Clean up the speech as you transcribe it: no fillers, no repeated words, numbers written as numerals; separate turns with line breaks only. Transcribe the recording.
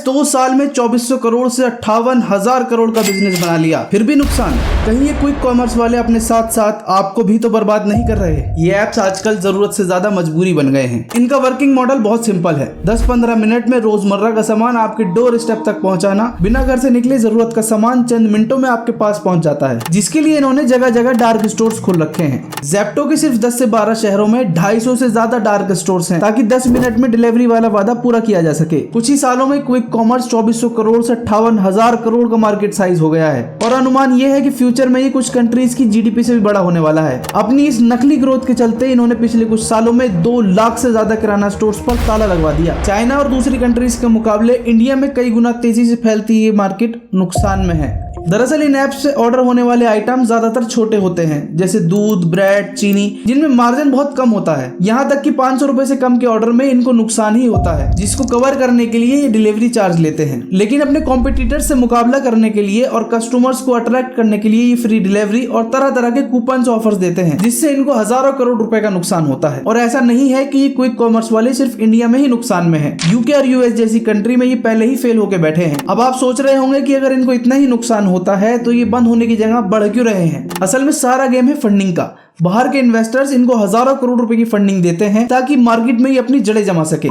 2 साल में 2400 करोड़ से 58,000 करोड़ का बिजनेस बना लिया, फिर भी नुकसान। कहीं ये क्विक कॉमर्स वाले अपने साथ साथ आपको भी तो बर्बाद नहीं कर रहे। ये ऐप्स आजकल जरूरत से ज्यादा मजबूरी बन गए हैं। इनका वर्किंग मॉडल बहुत सिंपल है। 10-15 मिनट में रोजमर्रा का सामान आपके डोर स्टेप तक पहुंचाना। बिना घर से निकले जरूरत का सामान चंद मिनटों में आपके पास पहुंच जाता है, जिसके लिए इन्होंने जगह जगह डार्क स्टोर्स खोल रखे हैं। ज़ेप्टो के सिर्फ 10 से 12 शहरों में 250 से ज्यादा डार्क स्टोर्स हैं, ताकि 10 मिनट में डिलीवरी वाला वादा पूरा किया जा सके। कुछ ही सालों में क्विक कॉमर्स 2400 करोड़ से 58,000 करोड़ का मार्केट साइज हो गया है, और अनुमान यह है कि फ्यूचर में ये कुछ कंट्रीज की जीडीपी से भी बड़ा होने वाला है। अपनी इस नकली ग्रोथ के चलते इन्होंने पिछले कुछ सालों में 2 लाख से ज्यादा किराना स्टोर्स पर ताला लगवा दिया। चाइना और दूसरी कंट्रीज के मुकाबले इंडिया में कई गुना तेजी से फैलती ये मार्केट नुकसान में है। दरअसल इन ऐप से ऑर्डर होने वाले आइटम ज्यादातर छोटे होते हैं, जैसे दूध, ब्रेड, चीनी, जिनमें मार्जिन बहुत कम होता है। यहाँ तक कि 500 रुपए से कम के ऑर्डर में इनको नुकसान ही होता है, जिसको कवर करने के लिए ये डिलीवरी चार्ज लेते हैं। लेकिन अपने कॉम्पिटिटर से मुकाबला करने के लिए और कस्टमर्स को अट्रैक्ट करने के लिए ये फ्री डिलीवरी और तरह तरह के कूपन ऑफर्स देते हैं, जिससे इनको हजारों करोड़ रुपए का नुकसान होता है। और ऐसा नहीं है कि ये क्विक कॉमर्स वाले सिर्फ इंडिया में ही नुकसान में है। यूके और यूएस जैसी कंट्री में ये पहले ही फेल होके बैठे हैं। अब आप सोच रहे होंगे कि अगर इनको इतना ही नुकसान होता है तो ये बंद होने की जगह बढ़ क्यों रहे हैं। असल में सारा गेम है फंडिंग का। बाहर के इन्वेस्टर्स इनको हजारों करोड़ रुपए की फंडिंग देते हैं ताकि मार्केट में ये अपनी जड़ें जमा सके।